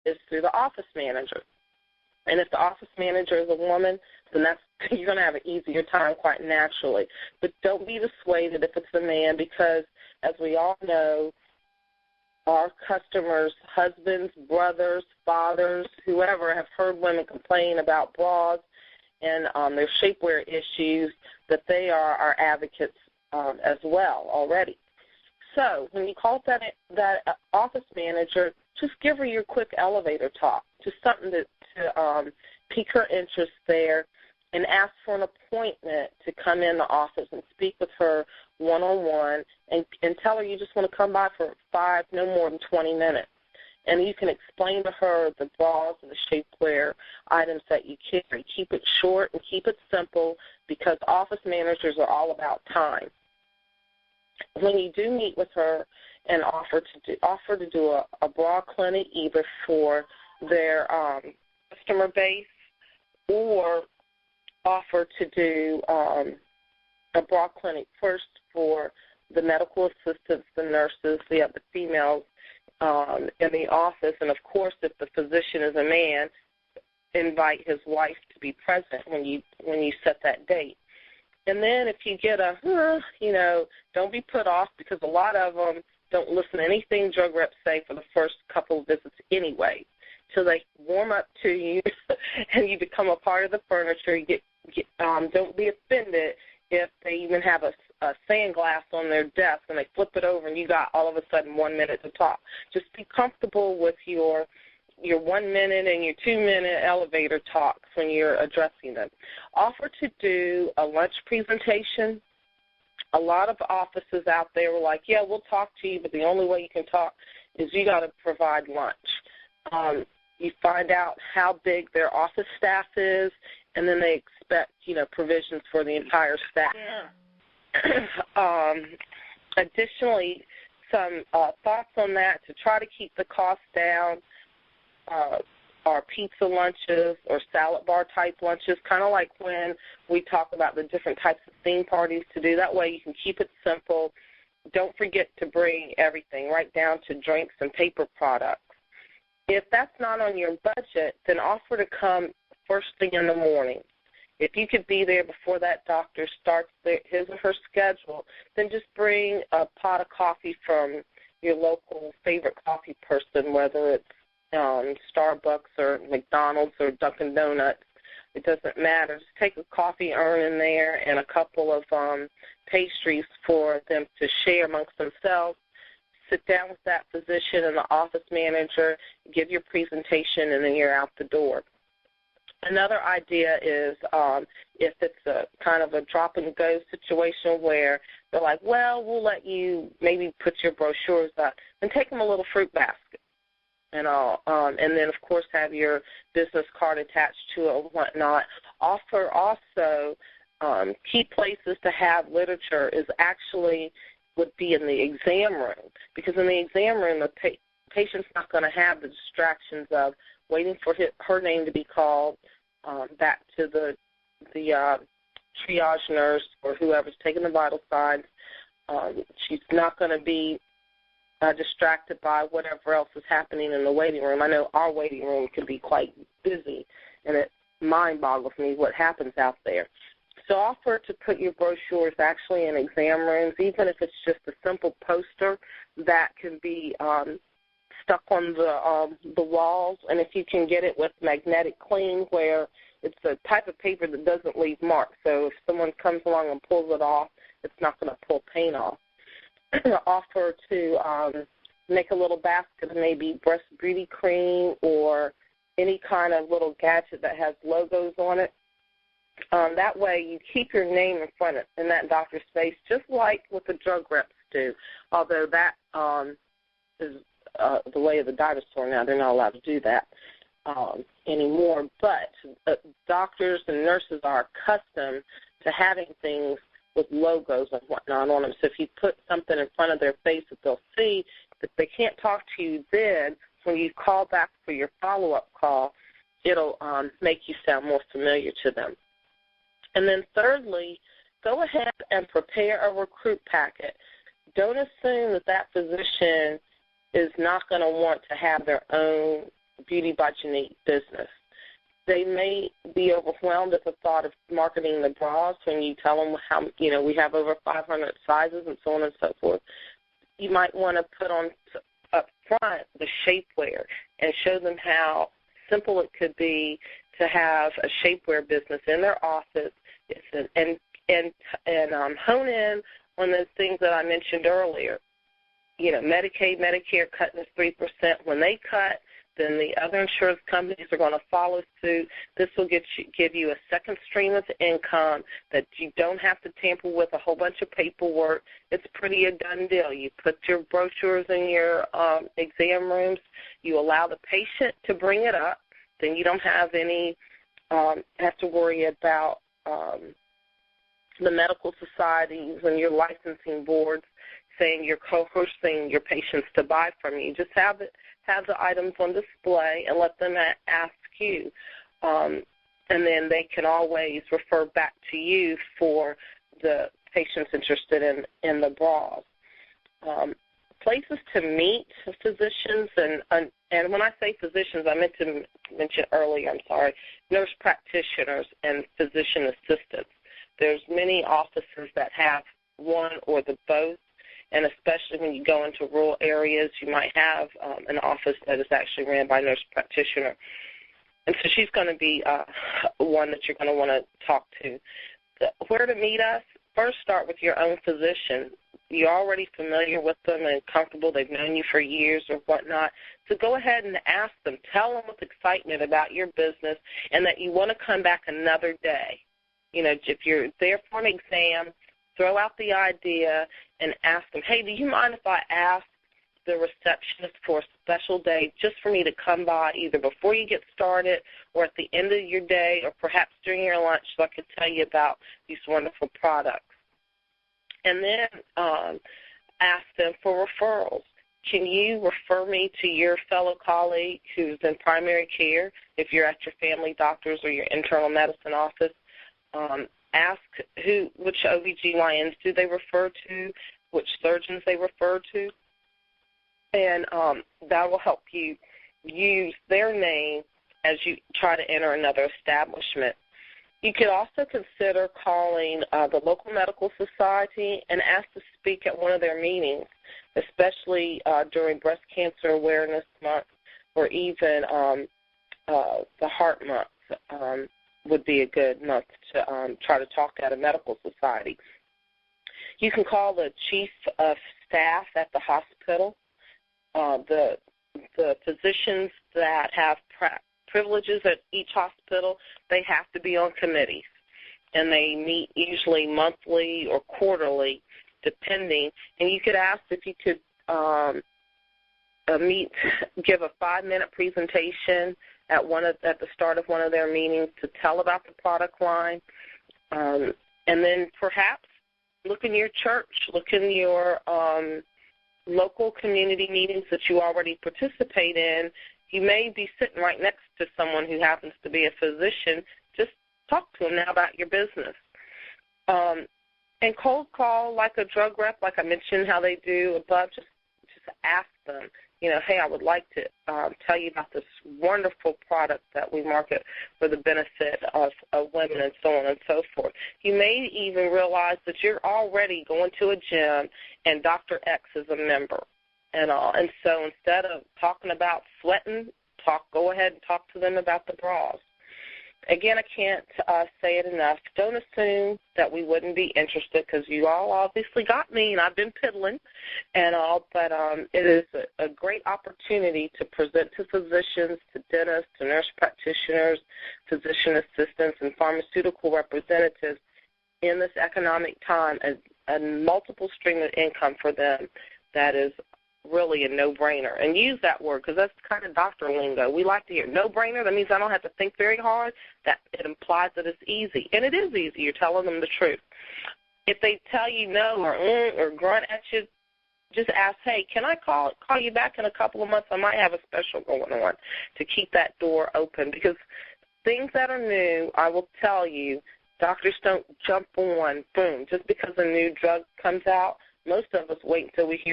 is through the office manager. And if the office manager is a woman, then you're going to have an easier time quite naturally. But don't be dissuaded if it's a man because, as we all know, our customers, husbands, brothers, fathers, whoever, have heard women complain about bras and their shapewear issues, that they are our advocates as well already. So when you call that office manager, just give her your quick elevator talk, just something to pique her interest there, and ask for an appointment to come in the office and speak with her one-on-one and tell her you just want to come by for 5, no more than 20 minutes. And you can explain to her the bras and the shapewear items that you carry. Keep it short and keep it simple because office managers are all about time. When you do meet with her and offer to do a bra clinic either for their customer base or offer to do a bra clinic first for the medical assistants, the nurses, the females in the office, and of course, if the physician is a man, invite his wife to be present when you set that date. And then if you get don't be put off because a lot of them don't listen to anything drug reps say for the first couple of visits anyway, till they warm up to you and you become a part of the furniture. Don't be offended if they even have a sand glass on their desk and they flip it over and you got all of a sudden 1 minute to talk. Just be comfortable with your 1 minute and your 2 minute elevator talks when you're addressing them. Offer to do a lunch presentation. A lot of offices out there were like, yeah, we'll talk to you, but the only way you can talk is you got to provide lunch. You find out how big their office staff is, and then they expect, provisions for the entire staff. Yeah. Additionally, some thoughts on that to try to keep the cost down are pizza lunches or salad bar type lunches, kind of like when we talk about the different types of theme parties to do. That way you can keep it simple. Don't forget to bring everything, right down to drinks and paper products. If that's not on your budget, then offer to come first thing in the morning. If you could be there before that doctor starts his or her schedule, then just bring a pot of coffee from your local favorite coffee person, whether it's Starbucks or McDonald's or Dunkin' Donuts. It doesn't matter. Just take a coffee urn in there and a couple of pastries for them to share amongst themselves. Sit down with that physician and the office manager, give your presentation, and then you're out the door. Another idea is if it's a kind of a drop-and-go situation where they're like, well, we'll let you maybe put your brochures up, then take them a little fruit basket and all, and then, of course, have your business card attached to it and whatnot. Offer also key places to have literature is actually would be in the exam room, because in the exam room the patient's not going to have the distractions of waiting for her name to be called back to the triage nurse or whoever's taking the vital signs. She's not going to be distracted by whatever else is happening in the waiting room. I know our waiting room can be quite busy, and it mind boggles me what happens out there. So offer to put your brochures actually in exam rooms, even if it's just a simple poster that can be stuck on the walls. And if you can get it with magnetic clean, where it's a type of paper that doesn't leave marks, so if someone comes along and pulls it off, it's not going to pull paint off. Offer to make a little basket of maybe breast beauty cream or any kind of little gadget that has logos on it. That way you keep your name in front of in that doctor's face, just like what the drug reps do, although that is the way of the dinosaur now. They're not allowed to do that anymore. But doctors and nurses are accustomed to having things with logos and whatnot on them. So if you put something in front of their face that they'll see, if they can't talk to you then, when you call back for your follow-up call, it'll make you sound more familiar to them. And then thirdly, go ahead and prepare a recruit packet. Don't assume that physician is not going to want to have their own Beauty by Jeunique business. They may be overwhelmed at the thought of marketing the bras when you tell them how, we have over 500 sizes and so on and so forth. You might want to put on up front the shapewear and show them how simple it could be to have a shapewear business in their office and hone in on those things that I mentioned earlier. Medicaid, Medicare cutting us 3%. When they cut, then the other insurance companies are going to follow suit. This will give you a second stream of income that you don't have to tamper with a whole bunch of paperwork. It's pretty a done deal. You put your brochures in your exam rooms. You allow the patient to bring it up. Then you don't have have to worry about the medical societies and your licensing boards saying you're coercing your patients to buy from you. Just have the items on display and let them ask you. And then they can always refer back to you for the patients interested in the bras. Places to meet physicians, and when I say physicians, I meant to mention earlier, nurse practitioners and physician assistants. There's many offices that have one or the both, and especially when you go into rural areas, you might have an office that is actually ran by a nurse practitioner. And so she's going to be one that you're going to want to talk to. Where to meet us? First, start with your own physician. You're already familiar with them and comfortable. They've known you for years or whatnot. So go ahead and ask them. Tell them with excitement about your business and that you want to come back another day. If you're there for an exam, throw out the idea and ask them, hey, do you mind if I ask the receptionist for a special day just for me to come by either before you get started or at the end of your day or perhaps during your lunch so I could tell you about these wonderful products. And then ask them for referrals. Can you refer me to your fellow colleague who's in primary care if you're at your family doctor's or your internal medicine office? Ask which OBGYNs do they refer to, which surgeons they refer to, and that will help you use their name as you try to enter another establishment. You could also consider calling the local medical society and ask to speak at one of their meetings, especially during Breast Cancer Awareness Month or even the Heart Month would be a good month to try to talk at a medical society. You can call the chief of staff at the hospital. The physicians that have privileges at each hospital, they have to be on committees, and they meet usually monthly or quarterly, depending. And you could ask if you could give a 5-minute presentation at the start of one of their meetings to tell about the product line, and then perhaps look in your church, look in your local community meetings that you already participate in. You may be sitting right next to someone who happens to be a physician. Just talk to them now about your business. And cold call like a drug rep, like I mentioned how they do above, just ask them, hey, I would like to tell you about this wonderful product that we market for the benefit of women and so on and so forth. You may even realize that you're already going to a gym and Dr. X is a member and all. And so instead of talking about sweating, go ahead and talk to them about the bras. Again, I can't say it enough. Don't assume that we wouldn't be interested because you all obviously got me and I've been piddling and all, but it is a great opportunity to present to physicians, to dentists, to nurse practitioners, physician assistants, and pharmaceutical representatives in this economic time a multiple stream of income for them that is really a no-brainer. And use that word because that's kind of doctor lingo. We like to hear no-brainer. That means I don't have to think very hard. That it implies that it's easy. And it is easy. You're telling them the truth. If they tell you no or grunt at you, just ask, hey, can I call you back in a couple of months? I might have a special going on to keep that door open because things that are new, I will tell you, doctors don't jump on, boom, just because a new drug comes out. Most of us wait until we hear